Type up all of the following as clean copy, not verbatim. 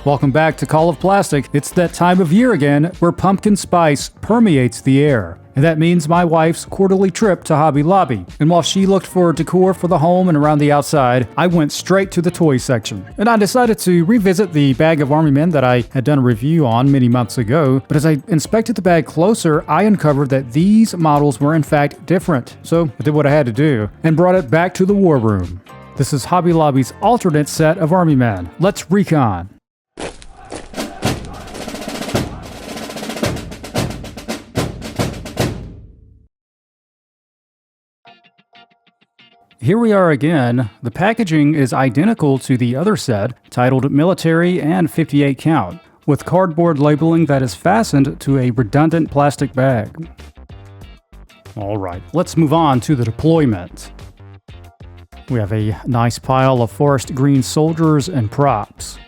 Welcome back to Call of Plastic. It's that time of year again where pumpkin spice permeates the air. And that means my wife's quarterly trip to Hobby Lobby. And while she looked for decor for the home and around the outside, I went straight to the toy section. And I decided to revisit the bag of Army Men that I had done a review on many months ago. But as I inspected the bag closer, I uncovered that these models were in fact different. So I did what I had to do and brought it back to the war room. This is Hobby Lobby's alternate set of Army Men. Let's recon. Here we are again. The packaging is identical to the other set, titled Military and 58 Count, with cardboard labeling that is fastened to a redundant plastic bag. Alright, let's move on to the deployment. We have a nice pile of forest green soldiers and props.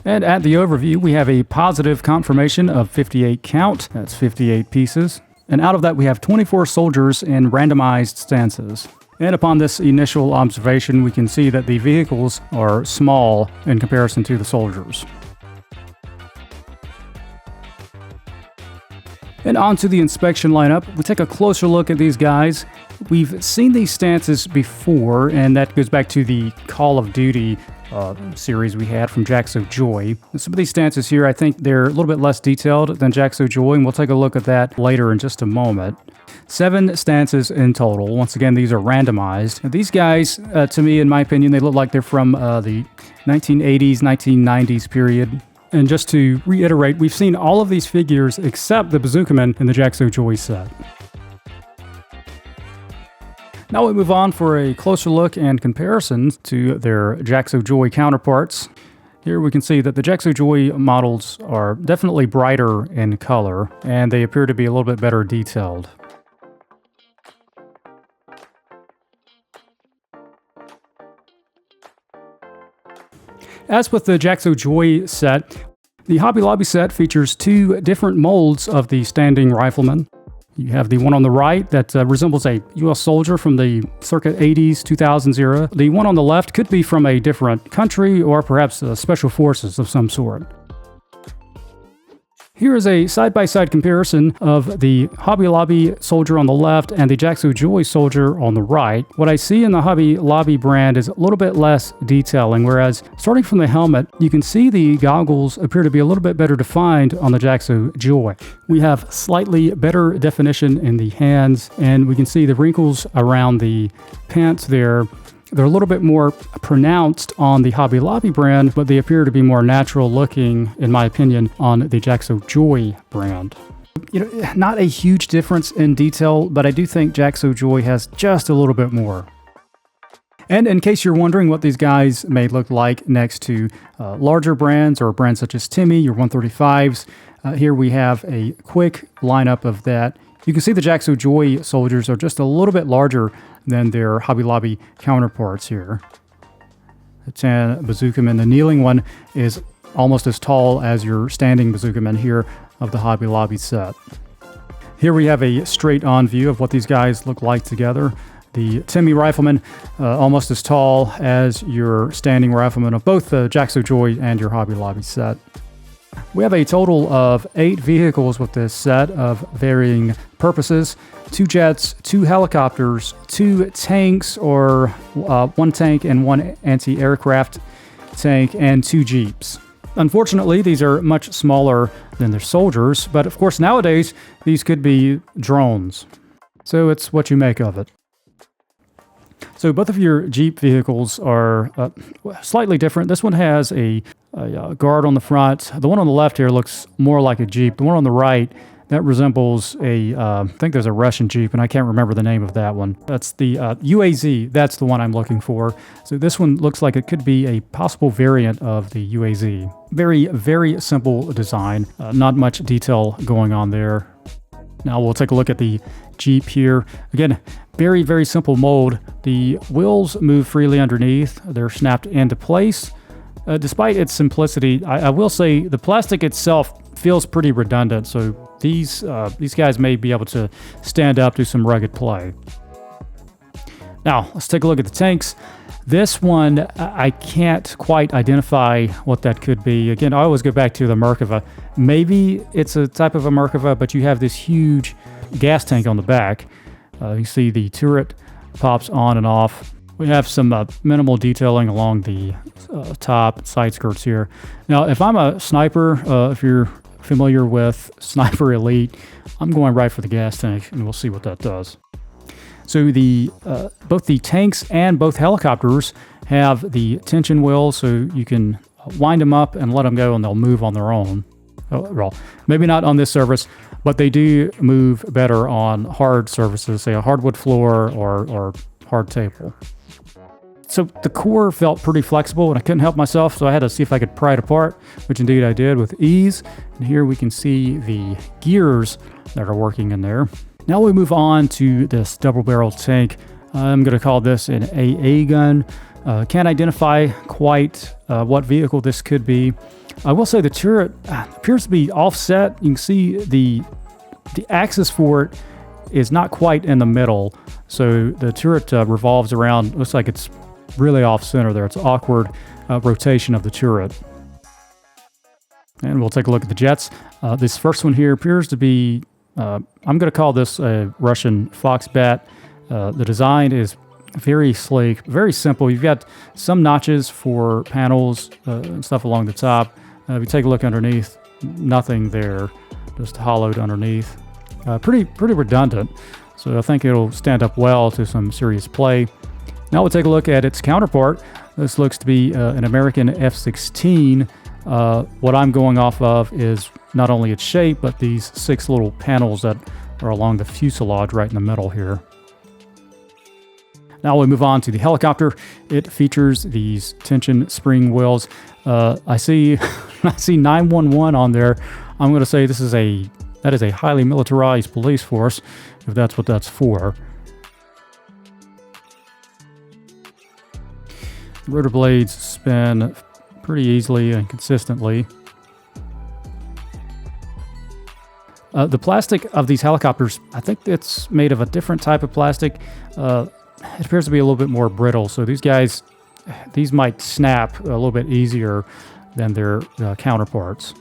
And at the overview, we have a positive confirmation of 58 count, that's 58 pieces. And out of that, we have 24 soldiers in randomized stances. And upon this initial observation, we can see that the vehicles are small in comparison to the soldiers. And on to the inspection lineup. We take a closer look at these guys. We've seen these stances before, and that goes back to the Call of Duty series we had from Jaxo Joy. And some of these stances here, I think they're a little bit less detailed than Jaxo Joy, and we'll take a look at that later in just a moment. 7 stances in total. Once again, these are randomized. And these guys, to me, in my opinion, they look like they're from the 1980s, 1990s period. And just to reiterate, we've seen all of these figures except the Bazookaman in the Jaxo Joy set. Now we move on for a closer look and comparison to their Jaxo Joy counterparts. Here we can see that the Jaxo Joy models are definitely brighter in color, and they appear to be a little bit better detailed. As with the Jaxo Joy set, the Hobby Lobby set features 2 different molds of the standing rifleman. You have the one on the right that resembles a U.S. soldier from the circa 80s, 2000s era. The one on the left could be from a different country or perhaps special forces of some sort. Here is a side-by-side comparison of the Hobby Lobby soldier on the left and the Jaxo Joy soldier on the right. What I see in the Hobby Lobby brand is a little bit less detailing, whereas starting from the helmet, you can see the goggles appear to be a little bit better defined on the Jaxo Joy. We have slightly better definition in the hands, and we can see the wrinkles around the pants there. They're a little bit more pronounced on the Hobby Lobby brand, but they appear to be more natural looking, in my opinion, on the Jaxo Joy brand. Not a huge difference in detail, but I do think Jaxo Joy has just a little bit more. And in case you're wondering what these guys may look like next to larger brands or brands such as Timmy, your 135s, here we have a quick lineup of that. You can see the Jaxo Joy soldiers are just a little bit larger than their Hobby Lobby counterparts here. The 10 Bazookaman, the kneeling one, is almost as tall as your standing Bazookaman here of the Hobby Lobby set. Here we have a straight-on view of what these guys look like together. The Timmy Rifleman, almost as tall as your standing rifleman of both the Jaxo Joy and your Hobby Lobby set. We have a total of 8 vehicles with this set of varying purposes. 2 jets, 2 helicopters, 2 tanks, or 1 tank and 1 anti-aircraft tank, and 2 jeeps. Unfortunately, these are much smaller than their soldiers, but of course nowadays these could be drones. So it's what you make of it. So both of your Jeep vehicles are slightly different. This one has a guard on the front. The one on the left here looks more like a Jeep. The one on the right, that resembles I think there's a Russian Jeep, and I can't remember the name of that one. That's the UAZ. That's the one I'm looking for. So this one looks like it could be a possible variant of the UAZ. Very, very simple design. Not much detail going on there. Now we'll take a look at the Jeep here. Again, very, very simple mold. The wheels move freely underneath. They're snapped into place. Despite its simplicity, I will say the plastic itself feels pretty redundant, so these guys may be able to stand up to some rugged play. Now, let's take a look at the tanks. This one, I can't quite identify what that could be. Again, I always go back to the Merkava. Maybe it's a type of a Merkava, but you have this huge gas tank on the back. You see the turret pops on and off. We have some minimal detailing along the top side skirts here. Now, if I'm a sniper, if you're familiar with Sniper Elite, I'm going right for the gas tank, and we'll see what that does. So both the tanks and both helicopters have the tension wheels, so you can wind them up and let them go, and they'll move on their own. Well, maybe not on this surface, but they do move better on hard surfaces, say a hardwood floor or hard table. So the core felt pretty flexible, and I couldn't help myself, so I had to see if I could pry it apart, which indeed I did with ease. And here we can see the gears that are working in there. Now we move on to this double-barreled tank. I'm going to call this an AA gun. Can't identify quite what vehicle this could be. I will say the turret appears to be offset. You can see the axis for it is not quite in the middle, so the turret revolves around. Looks like it's really off center there. It's an awkward rotation of the turret. And we'll take a look at the jets. This first one here appears to be, I'm going to call this a Russian Foxbat. The design is very sleek, very simple. You've got some notches for panels and stuff along the top. If you take a look underneath, nothing there, just hollowed underneath. Pretty redundant, so I think it'll stand up well to some serious play. Now we'll take a look at its counterpart. This looks to be an American F-16. What I'm going off of is not only its shape, but these 6 little panels that are along the fuselage right in the middle here. Now we move on to the helicopter. It features these tension spring wheels. I see 911 on there. I'm going to say that is a highly militarized police force, if that's what that's for. The rotor blades spin pretty easily and consistently. The plastic of these helicopters, I think it's made of a different type of plastic. It appears to be a little bit more brittle, so these might snap a little bit easier than their counterparts.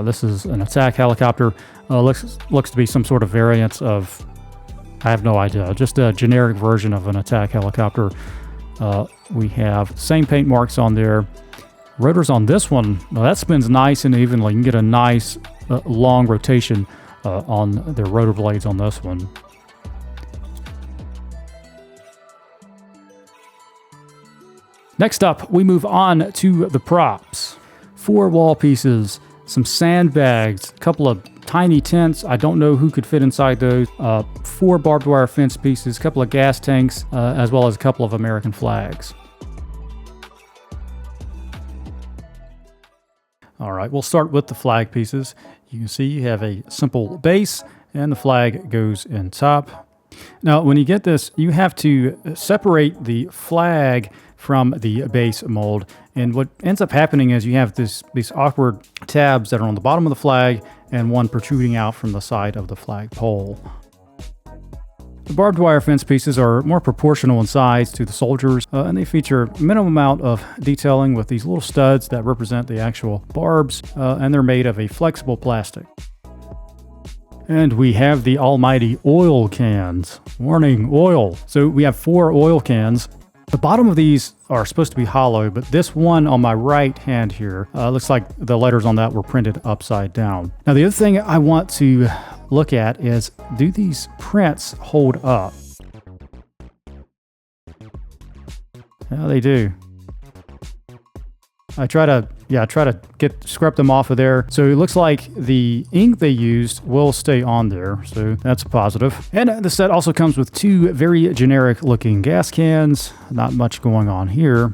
This is an attack helicopter. Looks to be some sort of variant of, I have no idea, just a generic version of an attack helicopter. We have same paint marks on there. Rotors on this one, that spins nice and evenly. You can get a nice long rotation on the rotor blades on this one. Next up, we move on to the props. 4 wall pieces, some sandbags, a couple of tiny tents. I don't know who could fit inside those. 4 barbed wire fence pieces, a couple of gas tanks, as well as a couple of American flags. All right, we'll start with the flag pieces. You can see you have a simple base, and the flag goes in top. Now, when you get this, you have to separate the flag from the base mold. And what ends up happening is you have these awkward tabs that are on the bottom of the flag and one protruding out from the side of the flag pole. The barbed wire fence pieces are more proportional in size to the soldiers, and they feature a minimum amount of detailing with these little studs that represent the actual barbs, and they're made of a flexible plastic. And we have the almighty oil cans. Warning, oil. So we have 4 oil cans. The bottom of these are supposed to be hollow, but this one on my right hand here, looks like the letters on that were printed upside down. Now the other thing I want to look at is, do these prints hold up? Yeah, they do. I try to scrap them off of there. So it looks like the ink they used will stay on there. So that's a positive. And the set also comes with 2 very generic looking gas cans. Not much going on here.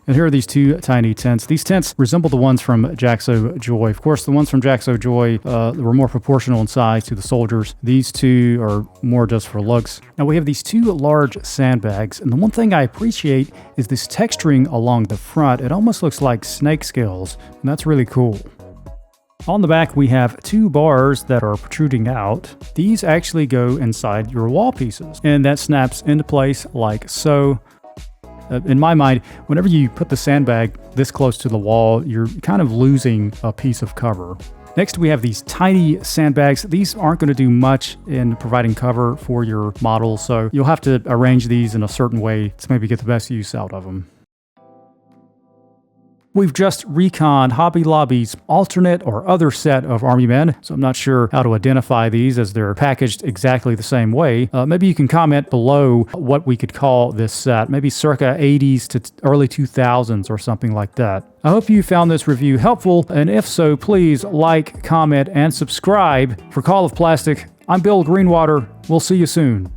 And here are these 2 tiny tents. These tents resemble the ones from Jaxo Joy. Of course, the ones from Jaxo Joy were more proportional in size to the soldiers. These 2 are more just for looks. Now we have these 2 large sandbags, and the one thing I appreciate is this texturing along the front. It almost looks like snake scales, and that's really cool. On the back, we have 2 bars that are protruding out. These actually go inside your wall pieces, and that snaps into place like so. In my mind, whenever you put the sandbag this close to the wall, you're kind of losing a piece of cover. Next, we have these tiny sandbags. These aren't going to do much in providing cover for your model, so you'll have to arrange these in a certain way to maybe get the best use out of them. We've just reconned Hobby Lobby's alternate or other set of Army Men, so I'm not sure how to identify these as they're packaged exactly the same way. Maybe you can comment below what we could call this set, maybe circa 80s to early 2000s or something like that. I hope you found this review helpful, and if so, please like, comment, and subscribe. For Call of Plastic, I'm Bill Greenwater. We'll see you soon.